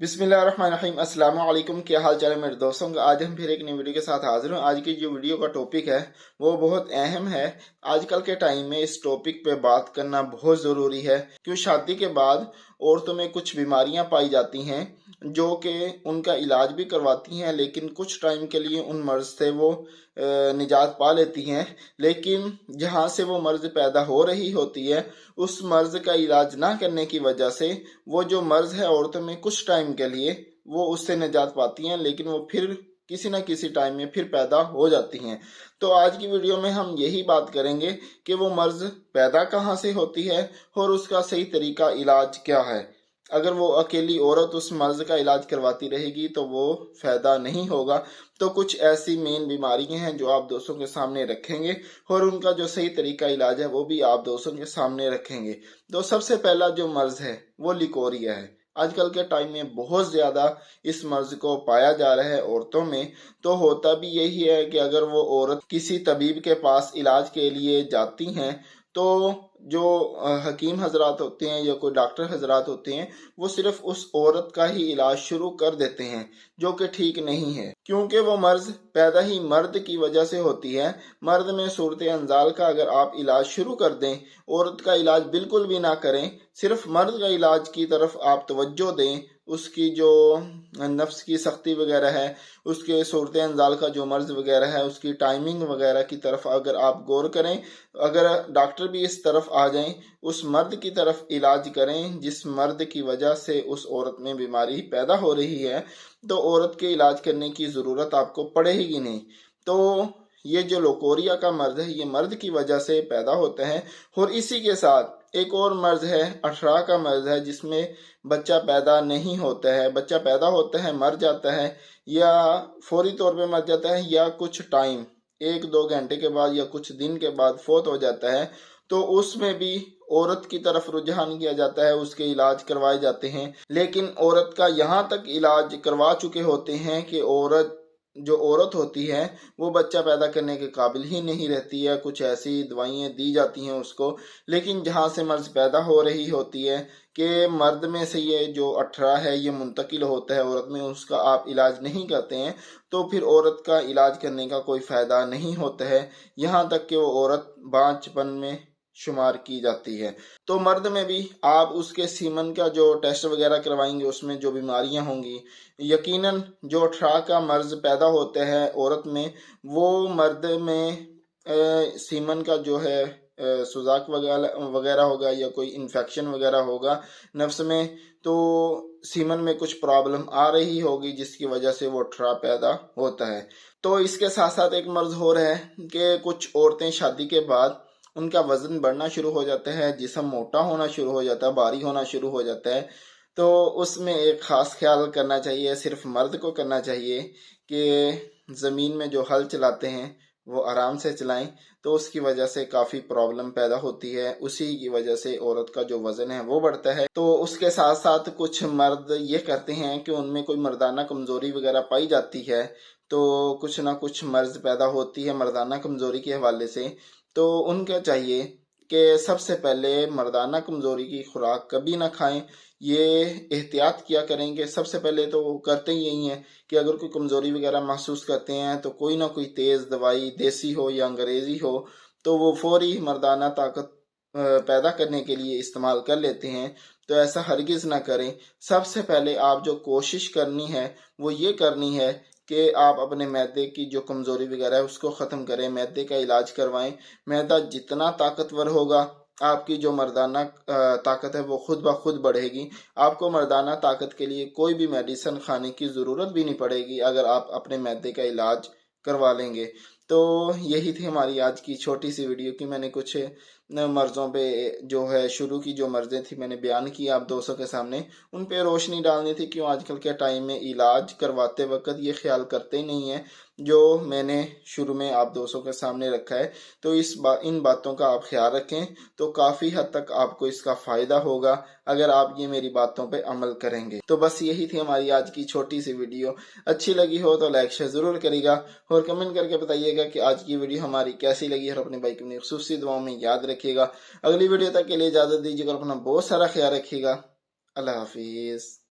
बिस्मिल्लाहिर्रहमानिर्रहीम। अस्सलाम वालेकुम। क्या हाल चाल है मेरे दोस्तों का। आज हम फिर एक नई वीडियो के साथ हाजिर हूँ। आज की जो वीडियो का टॉपिक है वो बहुत अहम है। आजकल के टाइम में इस टॉपिक पे बात करना बहुत ज़रूरी है, क्यों शादी के बाद औरतों में कुछ बीमारियां पाई जाती हैं जो कि उनका इलाज भी करवाती हैं, लेकिन कुछ टाइम के लिए उन मर्ज से वो निजात पा लेती हैं। लेकिन जहाँ से वो मर्ज पैदा हो रही होती है, उस मर्ज का इलाज ना करने की वजह से वो जो मर्ज है औरतों में कुछ टाइम के लिए वो उससे निजात पाती हैं, लेकिन वो फिर किसी न किसी टाइम में फिर पैदा हो जाती हैं। तो आज की वीडियो में हम यही बात करेंगे कि वो मर्ज पैदा कहाँ से होती है और उसका सही तरीका इलाज क्या है। अगर वो अकेली औरत उस मर्ज का इलाज करवाती रहेगी तो वो फायदा नहीं होगा। तो कुछ ऐसी मेन बीमारियां हैं जो आप दोस्तों के सामने रखेंगे और उनका जो सही तरीका इलाज है वो भी आप दोस्तों के सामने रखेंगे। तो सबसे पहला जो मर्ज है वो लिकोरिया है। आजकल के टाइम में बहुत ज्यादा इस मर्ज को पाया जा रहा है औरतों में। तो होता भी यही है कि अगर वो औरत किसी तबीब के पास इलाज के लिए जाती हैं तो जो हकीम हजरात होते हैं या कोई डॉक्टर हजरात होते हैं वो सिर्फ उस औरत का ही इलाज शुरू कर देते हैं, जो कि ठीक नहीं है, क्योंकि वो मर्ज पैदा ही मर्द की वजह से होती है। मर्द में सूरत अंजाल का अगर आप इलाज शुरू कर दें, औरत का इलाज बिल्कुल भी ना करें, सिर्फ मर्द का इलाज की तरफ आप तवज्जो दें, उसकी जो नफ्स की सख्ती वगैरह है, उसके सूरत अंजाल का जो मर्ज वगैरह है, उसकी टाइमिंग वगैरह की तरफ अगर आप गौर करें, अगर डॉक्टर भी इस तरफ आ जाएं, उस मर्द की तरफ इलाज करें जिस मर्द की वजह से उस औरत में बीमारी पैदा हो रही है, तो औरत के इलाज करने की ज़रूरत आपको पड़ेगी नहीं। तो ये जो लोकोरिया का मर्ज है ये मर्द की वजह से पैदा होता है। और इसी के साथ एक और मर्ज है अठरा का मर्ज है, जिसमें बच्चा पैदा नहीं होता है, बच्चा पैदा होता है मर जाता है, या फौरी तौर पे मर जाता है, या कुछ टाइम 1-2 घंटे के बाद या कुछ दिन के बाद फोत हो जाता है। तो उसमें भी औरत की तरफ रुझान किया जाता है, उसके इलाज करवाए जाते हैं, लेकिन औरत का यहाँ तक इलाज करवा चुके होते हैं कि औरत होती है वो बच्चा पैदा करने के काबिल ही नहीं रहती है। कुछ ऐसी दवाइयाँ दी जाती हैं उसको, लेकिन जहाँ से मर्ज पैदा हो रही होती है कि मर्द में से ये जो अठरा है ये मुंतकिल होता है औरत में, उसका आप इलाज नहीं करते हैं, तो फिर औरत का इलाज करने का कोई फ़ायदा नहीं होता है, यहाँ तक कि वो औरत बांझपन में शुमार की जाती है। तो मर्द में भी आप उसके सीमन का जो टेस्ट वगैरह करवाएंगे उसमें जो बीमारियां होंगी, यकीनन जो अठरा का मर्ज पैदा होता है औरत में, वो मर्द में सीमन का जो है सुजाक वगैरह होगा या कोई इन्फेक्शन वगैरह होगा नफ्स में, तो सीमन में कुछ प्रॉब्लम आ रही होगी जिसकी वजह से वो अठरा पैदा होता है। तो इसके साथ साथ एक मर्ज हो रहा है कि कुछ औरतें शादी के बाद उनका वजन बढ़ना शुरू हो जाता है, जिस्म मोटा होना शुरू हो जाता है, भारी होना शुरू हो जाता है। तो उसमें एक ख़ास ख्याल करना चाहिए, सिर्फ मर्द को करना चाहिए कि ज़मीन में जो हल चलाते हैं वो आराम से चलाएं, तो उसकी वजह से काफ़ी प्रॉब्लम पैदा होती है, उसी की वजह से औरत का जो वज़न है वो बढ़ता है। तो उसके साथ साथ कुछ मर्द ये करते हैं कि उनमें कोई मर्दाना कमज़ोरी वगैरह पाई जाती है, तो कुछ ना कुछ मर्ज पैदा होती है मर्दाना कमज़ोरी के हवाले से। तो उनका चाहिए कि सबसे पहले मर्दाना कमज़ोरी की खुराक कभी ना खाएं, ये एहतियात किया करेंगे। सबसे पहले तो वो करते ही यही हैं कि अगर कोई कमज़ोरी वगैरह महसूस करते हैं तो कोई ना कोई तेज़ दवाई, देसी हो या अंग्रेज़ी हो, तो वो फौरी मर्दाना ताकत पैदा करने के लिए इस्तेमाल कर लेते हैं। तो ऐसा हरगिज़ ना करें। सबसे पहले आप जो कोशिश करनी है वो ये करनी है कि आप अपने मैदे की जो कमज़ोरी वगैरह है उसको ख़त्म करें, मैदे का इलाज करवाएं। मैदा जितना ताकतवर होगा आपकी जो मर्दाना ताकत है वो खुद ब खुद बढ़ेगी। आपको मर्दाना ताकत के लिए कोई भी मेडिसिन खाने की ज़रूरत भी नहीं पड़ेगी अगर आप अपने मैदे का इलाज करवा लेंगे। तो यही थी हमारी आज की छोटी सी वीडियो की मैंने कुछ मर्ज़ों पे जो है शुरू की जो मर्ज़ें थी मैंने बयान की आप दोस्तों के सामने, उन पे रोशनी डालनी थी। क्यों आजकल के टाइम में इलाज करवाते वक्त ये ख्याल करते ही नहीं है जो मैंने शुरू में आप दोस्तों के सामने रखा है। तो इन बातों का आप ख्याल रखें तो काफ़ी हद तक आपको इसका फ़ायदा होगा अगर आप ये मेरी बातों पे अमल करेंगे। तो बस यही थी हमारी आज की छोटी सी वीडियो। अच्छी लगी हो तो लाइक शेयर ज़रूर करिएगा और कमेंट करके बताइएगा कि आज की वीडियो हमारी कैसी लगी, और अपने भाई को अपनी खुसूसी दुआओं में याद रखिएगा। अगली वीडियो तक के लिए इजाज़त दीजिएगा और अपना बहुत सारा ख्याल रखिएगा। अल्लाह हाफिज़।